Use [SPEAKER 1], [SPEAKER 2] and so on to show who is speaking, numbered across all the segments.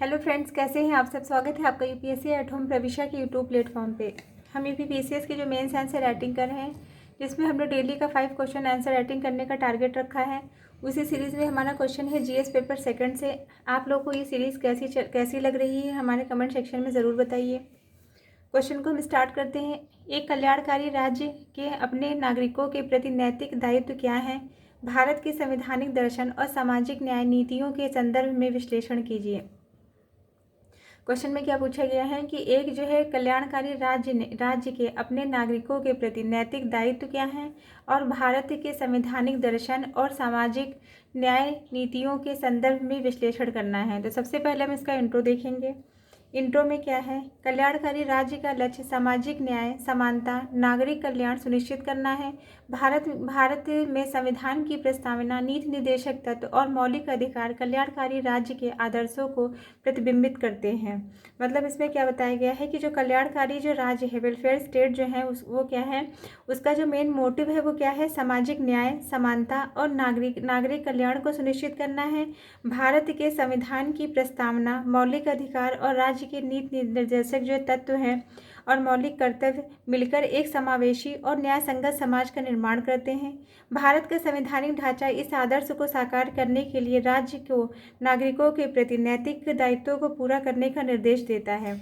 [SPEAKER 1] Hello friends, कैसे हैं आप सब। स्वागत है आपका यूपीएससी एट होम प्रविशा के यूट्यूब प्लेटफॉर्म पे। हम यूपीपीसीएस की जो मेंस आंसर राइटिंग कर रहे हैं, जिसमें हम लोग डेली का 5 क्वेश्चन आंसर राइटिंग करने का टारगेट रखा है। उसी सीरीज़ में हमारा क्वेश्चन है जीएस पेपर सेकंड से। आप लोग को ये सीरीज़ कैसी लग रही है हमारे कमेंट सेक्शन में ज़रूर बताइए। क्वेश्चन को हम स्टार्ट करते हैं। एक कल्याणकारी राज्य के अपने नागरिकों के प्रति नैतिक दायित्व क्या है? भारत के संवैधानिक दर्शन और सामाजिक न्याय नीतियों के संदर्भ में विश्लेषण कीजिए। क्वेश्चन में क्या पूछा गया है कि एक जो है कल्याणकारी राज्य के अपने नागरिकों के प्रति नैतिक दायित्व क्या है और भारत के संवैधानिक दर्शन और सामाजिक न्याय नीतियों के संदर्भ में विश्लेषण करना है। तो सबसे पहले हम इसका इंट्रो देखेंगे। इंट्रो में क्या है? कल्याणकारी राज्य का लक्ष्य सामाजिक न्याय, समानता, नागरिक कल्याण सुनिश्चित करना है। भारत में संविधान की प्रस्तावना, नीति निर्देशक तत्व और मौलिक अधिकार कल्याणकारी राज्य के आदर्शों को प्रतिबिंबित करते हैं। मतलब इसमें क्या बताया गया है कि जो कल्याणकारी जो राज्य है, वेलफेयर स्टेट जो है वो क्या है, उसका जो मेन मोटिव है वो क्या है? सामाजिक न्याय, समानता और नागरिक कल्याण को सुनिश्चित करना है। भारत के संविधान की प्रस्तावना, मौलिक अधिकार और राज्य के नीति निर्देशक जो तत्व हैं और मौलिक कर्तव्य मिलकर एक समावेशी और न्याय संगत समाज का निर्माण करते हैं। भारत का संवैधानिक ढांचा इस आदर्श को साकार करने के लिए राज्य को नागरिकों के प्रति नैतिक दायित्वों को पूरा करने का निर्देश देता है।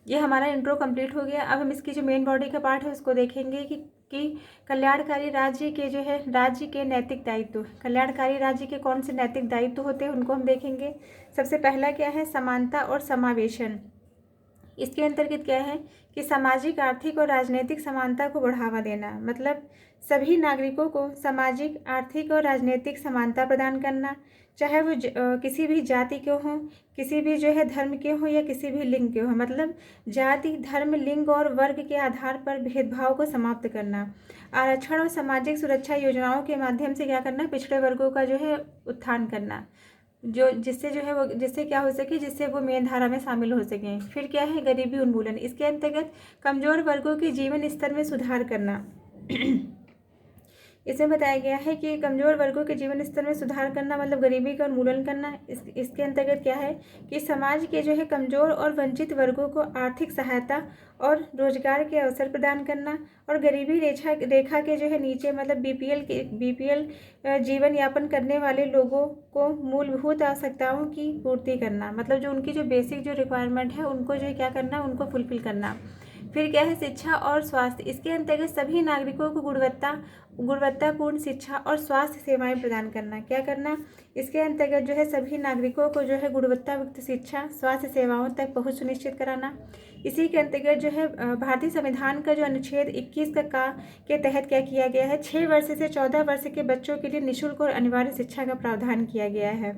[SPEAKER 1] ये हमारा इंट्रो कंप्लीट हो गया। अब हम इसकी जो मेन बॉडी का पार्ट है उसको देखेंगे कि कल्याणकारी राज्य के जो है राज्य के नैतिक दायित्व, कल्याणकारी राज्य के कौन से नैतिक दायित्व होते हैं उनको हम देखेंगे। सबसे पहला क्या है? समानता और समावेशन। इसके अंतर्गत क्या है कि सामाजिक, आर्थिक और राजनीतिक समानता को बढ़ावा देना, मतलब सभी नागरिकों को सामाजिक, आर्थिक और राजनीतिक समानता प्रदान करना, चाहे वो किसी भी जाति के हों, किसी भी जो है धर्म के हों या किसी भी लिंग के हों। मतलब जाति, धर्म, लिंग और वर्ग के आधार पर भेदभाव को समाप्त करना। आरक्षण और सामाजिक सुरक्षा योजनाओं के माध्यम से क्या करना? पिछड़े वर्गों का जो है उत्थान करना, जो जिससे जो है वो जिससे क्या हो सके, जिससे वो मेन धारा में शामिल हो सकें। फिर क्या है? गरीबी उन्मूलन। इसके अंतर्गत कमजोर वर्गों के जीवन स्तर में सुधार करना। इसमें बताया गया है कि कमजोर वर्गों के जीवन स्तर में सुधार करना मतलब गरीबी का उन्मूलन करना। इसके अंतर्गत क्या है कि समाज के जो है कमजोर और वंचित वर्गों को आर्थिक सहायता और रोजगार के अवसर प्रदान करना और गरीबी रेखा के जो है नीचे, मतलब बीपीएल जीवन यापन करने वाले लोगों को मूलभूत आवश्यकताओं की पूर्ति करना। मतलब जो उनकी जो बेसिक जो रिक्वायरमेंट है उनको जो है क्या करना? उनको फुलफिल करना। फिर क्या है? शिक्षा और स्वास्थ्य। इसके अंतर्गत सभी नागरिकों को गुणवत्तापूर्ण शिक्षा और स्वास्थ्य सेवाएं प्रदान करना। क्या करना? इसके अंतर्गत जो है सभी नागरिकों को जो है गुणवत्तायुक्त शिक्षा, स्वास्थ्य सेवाओं तक पहुंच सुनिश्चित कराना। इसी के अंतर्गत जो है भारतीय संविधान का जो अनुच्छेद 21 के तहत क्या किया गया है? 6 वर्ष से 14 वर्ष के बच्चों के लिए निःशुल्क और अनिवार्य शिक्षा का प्रावधान किया गया है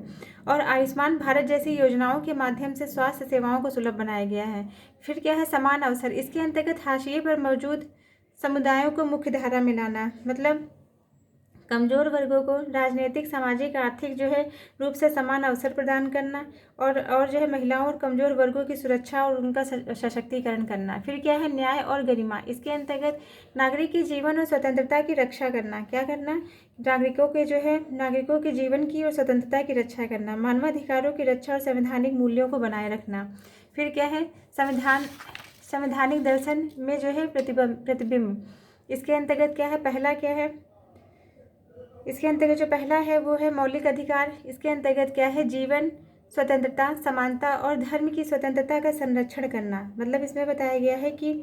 [SPEAKER 1] और आयुष्मान भारत जैसी योजनाओं के माध्यम से स्वास्थ्य सेवाओं को सुलभ बनाया गया है। फिर क्या है? समान अवसर। इसके अंतर्गत हाशिए पर मौजूद समुदायों को मुख्य धारा में लाना, मतलब कमजोर वर्गों को राजनीतिक, सामाजिक, आर्थिक जो है रूप से समान अवसर प्रदान करना और जो है महिलाओं और कमजोर वर्गों की सुरक्षा और उनका सशक्तिकरण करना। फिर क्या है? न्याय और गरिमा। इसके अंतर्गत नागरिक के जीवन और स्वतंत्रता की रक्षा करना। क्या करना? नागरिकों के जीवन की और स्वतंत्रता की रक्षा करना, मानवाधिकारों की रक्षा और संवैधानिक मूल्यों को बनाए रखना। फिर क्या है? संवैधानिक दर्शन में जो है प्रतिबिंब। इसके अंतर्गत क्या है? पहला क्या है? इसके अंतर्गत जो पहला है वो है मौलिक अधिकार। इसके अंतर्गत क्या है? जीवन, स्वतंत्रता, समानता और धर्म की स्वतंत्रता का संरक्षण करना। मतलब इसमें बताया गया है कि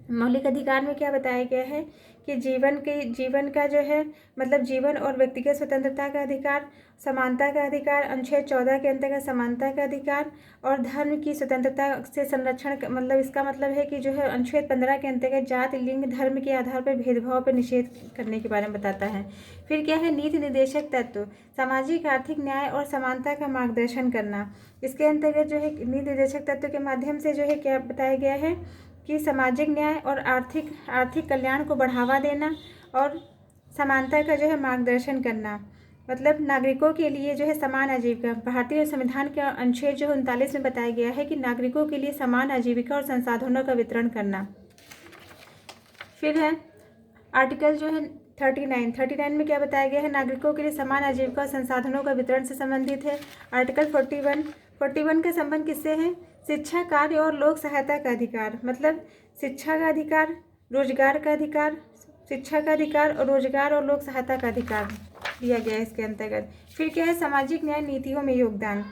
[SPEAKER 1] मौलिक अधिकार में क्या बताया गया है कि जीवन का जो है, मतलब जीवन और व्यक्तिगत स्वतंत्रता का अधिकार, समानता का अधिकार, अनुच्छेद 14 के अंतर्गत समानता का अधिकार और धर्म की स्वतंत्रता से संरक्षण। मतलब इसका मतलब है कि जो है अनुच्छेद 15 के अंतर्गत जाति, लिंग, धर्म के आधार पर भेदभाव पर निषेध करने के बारे में बताता है। फिर क्या है? नीति निर्देशक तत्व, सामाजिक, आर्थिक न्याय और समानता का मार्गदर्शन करना। इसके अंतर्गत जो है नीति निर्देशक तत्व के माध्यम से जो है क्या बताया गया है कि सामाजिक न्याय और आर्थिक कल्याण को बढ़ावा देना और समानता का जो है मार्गदर्शन करना। मतलब नागरिकों के लिए जो है समान आजीविका। भारतीय संविधान के अनुच्छेद जो 39 में बताया गया है कि नागरिकों के लिए समान आजीविका और संसाधनों का वितरण करना। फिर है आर्टिकल जो है 39 में क्या बताया गया है? नागरिकों के लिए समान आजीविका संसाधनों का वितरण से संबंधित है। आर्टिकल 41 का संबंध किससे है? शिक्षा, कार्य और लोक सहायता का अधिकार, मतलब शिक्षा का अधिकार, रोजगार का अधिकार, शिक्षा का अधिकार और रोजगार और लोक सहायता का अधिकार दिया गया है इसके अंतर्गत। फिर क्या है? सामाजिक न्याय नीतियों में योगदान।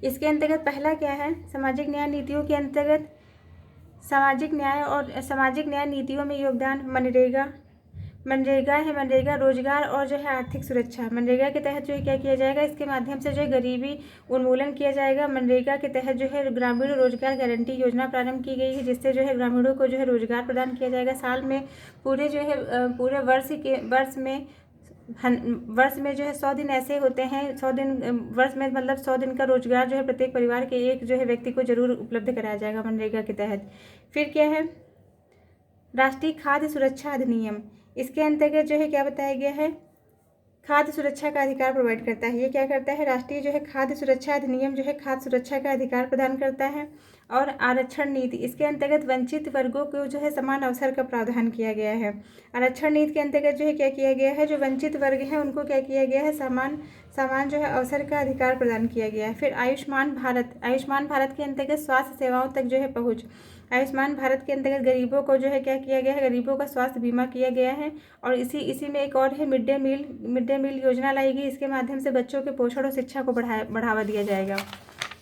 [SPEAKER 1] इसके अंतर्गत पहला क्या है? सामाजिक न्याय नीतियों के अंतर्गत सामाजिक न्याय नीतियों में योगदान। मनरेगा है, मनरेगा रोजगार और जो है आर्थिक सुरक्षा। मनरेगा के तहत जो है क्या किया जाएगा? इसके माध्यम से जो है गरीबी उन्मूलन किया जाएगा। मनरेगा के तहत जो है ग्रामीण रोजगार गारंटी योजना प्रारंभ की गई है, जिससे जो है ग्रामीणों को जो है रोजगार प्रदान किया जाएगा। साल में पूरे जो है पूरे वर्ष में जो है 100 दिन ऐसे होते हैं, 100 दिन वर्ष में, मतलब 100 दिन का रोजगार जो है प्रत्येक परिवार के एक जो है व्यक्ति को जरूर उपलब्ध कराया जाएगा मनरेगा के तहत। फिर क्या है? राष्ट्रीय खाद्य सुरक्षा अधिनियम। इसके अंतर्गत जो है क्या बताया गया है? खाद्य सुरक्षा का अधिकार प्रोवाइड करता है। ये क्या करता है? राष्ट्रीय जो है खाद्य सुरक्षा अधिनियम जो है खाद्य सुरक्षा का अधिकार प्रदान करता है। और आरक्षण नीति, इसके अंतर्गत वंचित वर्गों को जो है समान अवसर का प्रावधान किया गया है। आरक्षण नीति के अंतर्गत जो है क्या किया गया है? जो वंचित वर्ग हैं उनको क्या किया गया है? समान जो है अवसर का अधिकार प्रदान किया गया है। फिर आयुष्मान भारत के अंतर्गत स्वास्थ्य सेवाओं तक जो है पहुँच। आयुष्मान भारत के अंतर्गत गरीबों को जो है क्या किया गया है? गरीबों का स्वास्थ्य बीमा किया गया है। और इसी में एक और है मिड डे मील योजना लाई गई। इसके माध्यम से बच्चों के पोषण और शिक्षा को बढ़ावा दिया जाएगा।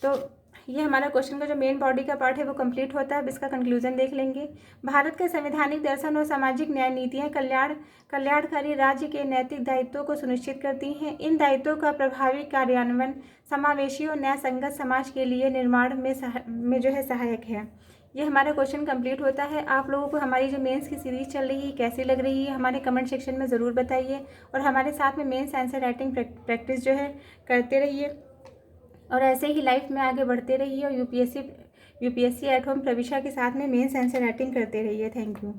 [SPEAKER 1] तो ये हमारा क्वेश्चन का जो मेन बॉडी का पार्ट है वो कंप्लीट होता है। अब इसका कंक्लूजन देख लेंगे। भारत के संवैधानिक दर्शन और सामाजिक न्याय नीतियाँ कल्याणकारी राज्य के नैतिक दायित्वों को सुनिश्चित करती हैं। इन दायित्वों का प्रभावी कार्यान्वयन समावेशी और न्याय संगत समाज के लिए निर्माण में जो है सहायक है। ये हमारा क्वेश्चन कंप्लीट होता है। आप लोगों को हमारी जो मेंस की सीरीज़ चल रही है कैसी लग रही है हमारे कमेंट सेक्शन में ज़रूर बताइए। और हमारे साथ में मेंस आंसर राइटिंग प्रैक्टिस जो है करते रहिए और ऐसे ही लाइफ में आगे बढ़ते रहिए। और यूपीएससी एट होम प्रविशा के साथ में मेंस आंसर राइटिंग करते रहिए। Thank you.